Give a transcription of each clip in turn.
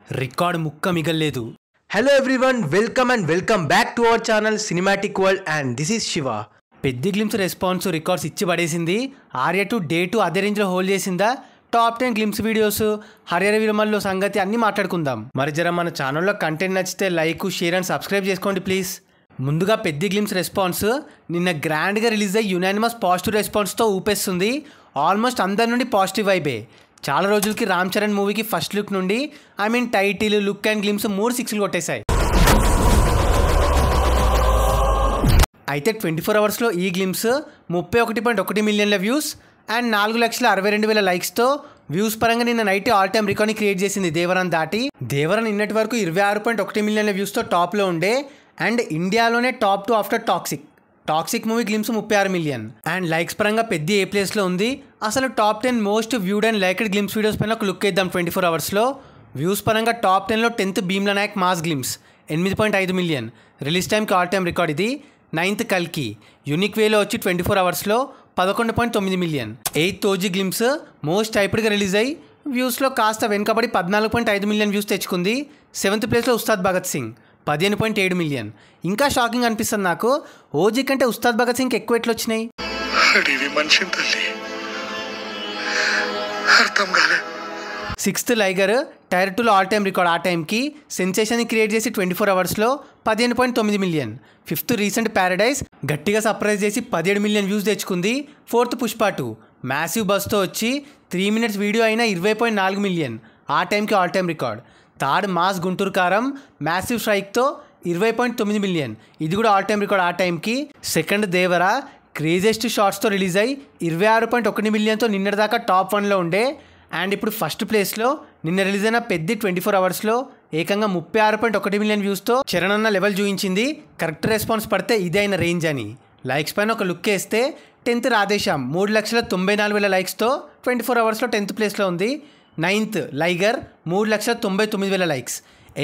Record ముక్క మిగల్లేదు. Hello everyone, welcome back to our channel cinematic world and this is Siva. Peddi glimpse response records ఇచ్చి పడేసింది. Arya 2 day 2 అదే రేంజ్లో హోల్డ్ చేసిందా? టాప్ 10 గ్లిమ్స్ వీడియోస్, హరిహర వీరమల్లో సంగతి అన్నీ మాట్లాడుకుందాం. మరి జర మన ఛానల్లో కంటెంట్ నచ్చితే లైక్, షేర్ అండ్ సబ్స్క్రైబ్ చేసుకోండి ప్లీజ్. ముందుగా పెద్ది గ్లిమ్స్ రెస్పాన్స్ నిన్న గ్రాండ్గా రిలీజ్ అయ్యి యునానిమస్ పాజిటివ్ రెస్పాన్స్తో ఊపేస్తుంది. ఆల్మోస్ట్ అందరి నుండి పాజిటివ్ వైబే. చాలా రోజులకి రామ్ చరణ్ మూవీకి ఫస్ట్ లుక్ నుండి టైటిల్, లుక్ అండ్ గ్లిమ్స్ 3 6లు కొట్టేశాయి. అయితే 24 అవర్స్లో ఈ గ్లిమ్స్ 31.1 మిలియన్ల వ్యూస్ అండ్ 4,62,000 లైక్స్తో వ్యూస్ పరంగా నిన్న నైట్ ఆల్ టైమ్ రికార్డ్ని క్రియేట్ చేసింది. దేవరన్ దాటి. దేవరన్ నిన్నటి వరకు 26.1 మిలియన్ల వ్యూస్తో టాప్లో ఉండే అండ్ ఇండియాలోనే top 2 after toxic movie glimpse 36 million and likes పరంగా పెద్ద ఏ ప్లేస్లో ఉంది. అసలు top 10 most viewed and liked glimpse videos పైన ఒక లుక్ వేద్దాం. 24 అవర్స్లో వ్యూస్ పరంగా టాప్ 10లో 10th Bheemla Nayak mass glimpse 8.5 million release టైంకి ఆల్ టైమ్ రికార్డ్ ఇది. 9th కల్కి యూనిక్ వేలో వచ్చి 24 అవర్స్లో 11.9 million. 8th OG glimpse most టైప్డ్గా రిలీజ్ అయ్యి వ్యూస్లో కాస్త వెనుకబడి 14.5 మిలియన్ వ్యూస్ తెచ్చుకుంది. 7th ప్లేస్లో ఉస్తాద్ భగత్ సింగ్ 15.7 మిలియన్. ఇంకా షాకింగ్ అనిపిస్తుంది నాకు, ఓజీ కంటే ఉస్తాద్ భగత్ సింగ్ ఎక్కువ ఎట్లు వచ్చినాయి. 6th లైగర్ టైర్ 2లో ఆల్ టైమ్ రికార్డ్. ఆ టైంకి సెన్సేషన్ని క్రియేట్ చేసి 24 అవర్స్లో 15.9 మిలియన్. 5th రీసెంట్ ప్యారడైజ్ గట్టిగా సర్ప్రైజ్ చేసి 17 మిలియన్ వ్యూస్ తెచ్చుకుంది. 4th పుష్ప 2 మ్యాసివ్ బస్తో వచ్చి 3 minutes వీడియో అయినా 20.4 మిలియన్. ఆ టైంకి all time record. 3rd mass Guntur కారం మ్యాసివ్ స్ట్రైక్తో 20.9 మిలియన్. ఇది కూడా ఆల్ టైమ్ రికార్డ్ ఆ టైంకి. 2nd దేవరా క్రేజియస్ట్ షార్ట్స్తో రిలీజ్ అయ్యి 26.1 మిలియన్తో నిన్నటిదాకా టాప్ 1లో ఉండే అండ్ ఇప్పుడు ఫస్ట్ ప్లేస్లో. నిన్న రిలీజ్ అయిన పెద్ద 24 అవర్స్లో ఏకంగా 36.1 మిలియన్ వ్యూస్తో చరణ్ అన్న లెవెల్ చూపించింది. కరెక్ట్ రెస్పాన్స్ పడితే ఇదే అయిన రేంజ్ అని. లైక్స్ పైన ఒక లుక్ వేస్తే 10th రాధేశ్యామ్ 3,94,000 లైక్స్తో 24 అవర్స్లో 10th ప్లేస్లో ఉంది. 9th లైగర్ 3,99,000 లైక్స్.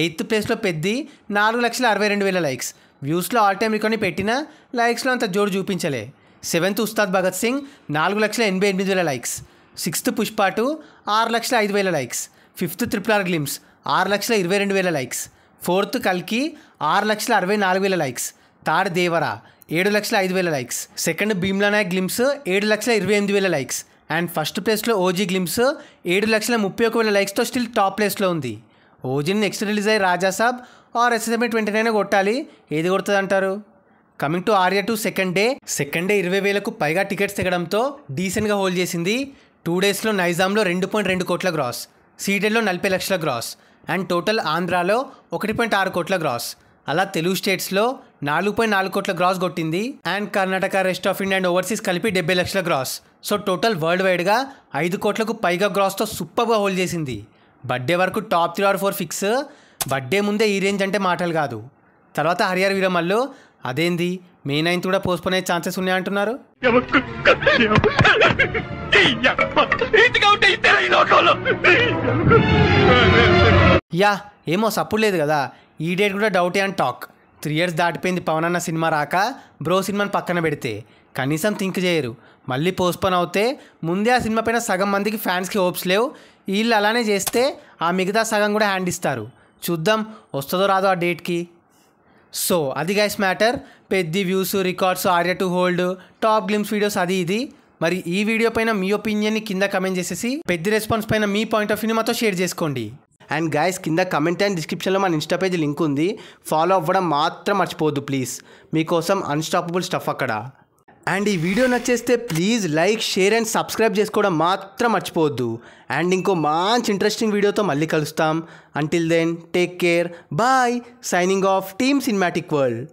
8th ప్లేస్లో పెద్ది 4,62,000 లైక్స్. వ్యూస్లో ఆల్ టైమ్ రికార్డ్ని పెట్టిన లైక్స్లో అంత జోడు చూపించలే. 7th Ustaad Bhagat Singh 4,88,000 likes. 6th Pushpa 2 6,05,000 likes. 5th RRR glimpse 6,22,000 likes. 4th కల్కి 6,64,000 likes. 3rd Devara 7,05,000 likes. 2nd Bheemla Nayak glimpse 7,28,000 likes and first ప్లేస్లో ఓజీ గ్లిమ్స్ 7,31,000 లైక్స్తో స్టిల్ టాప్ ప్లేస్లో ఉంది. ఓజీని నెక్స్ట్ రిలీజ్ అయ్యి రాజాసాబ్ ఆర్ SSMA 29 కొట్టాలి. ఏది కొడుతుంది అంటారు? Coming to Arya 2 second day 20,000కు పైగా టికెట్స్ తెగడంతో డీసెంట్గా హోల్డ్ చేసింది. 2 daysలో నైజాంలో 2.2 కోట్ల గ్రాస్, సీడెడ్లో 40 లక్షల గ్రాస్ అండ్ టోటల్ ఆంధ్రాలో 1.6 కోట్ల గ్రాస్. అలా తెలుగు స్టేట్స్లో 4.4 కోట్ల గ్రాస్ కొట్టింది and Karnataka, rest of India and overseas కలిపి 70 లక్షల గ్రాస్. సో టోటల్ వరల్డ్ వైడ్గా 5 కోట్లకు పైగా గ్రాస్తో సూపర్గా హోల్డ్ చేసింది. బర్త్డే వరకు టాప్ 3 or 4 ఫిక్స్. బర్త్డే ముందే ఈ రేంజ్ అంటే మాటలు కాదు. తర్వాత హరిహర వీరమల్లో అదేంది May 9th కూడా పోస్ట్పోన్ అయ్యే ఛాన్సెస్ ఉన్నాయంటున్నారు. యా ఏమో సప్పుడు లేదు కదా. ఈ డేట్ కూడా డౌటే అని టాక్. 3 years దాటిపోయింది పవన్ అన్న సినిమా రాక. బ్రో సినిమాని పక్కన పెడితే కనీసం థింక్ చేయరు. మళ్ళీ పోస్ట్పోన్ అవుతే ముందే ఆ సినిమా పైన సగం మందికి ఫ్యాన్స్కి హోప్స్ లేవు. వీళ్ళు అలానే చేస్తే ఆ మిగతా సగం కూడా హ్యాండ్ ఇస్తారు. చూద్దాం వస్తుందో రాదో ఆ డేట్కి. సో అది గైస్ మ్యాటర్. పెద్ద views, records, Arya 2 hold, top glimpse videos అది ఇది. మరి ఈ వీడియో పైన మీ ఒపీనియన్ని కింద కమెంట్ చేసేసి పెద్ద రెస్పాన్స్ పైన మీ పాయింట్ ఆఫ్ వ్యూ మాతో షేర్ చేసుకోండి. అండ్ గైస్ కింద కమెంట్ అండ్ డిస్క్రిప్షన్లో మన ఇన్స్టా పేజ్ లింక్ ఉంది. ఫాలో అవ్వడం మాత్రం మర్చిపోవద్దు ప్లీజ్. మీకోసం అన్స్టాపబుల్ స్టఫ్ అక్కడ. అండ్ ఈ వీడియో నచ్చేస్తే please like, share and subscribe చేసుకోవడం మాత్రం మర్చిపోవద్దు. అండ్ ఇంకో మంచి ఇంట్రెస్టింగ్ వీడియోతో మళ్ళీ కలుస్తాం. Until then take care, bye. Signing off team cinematic world.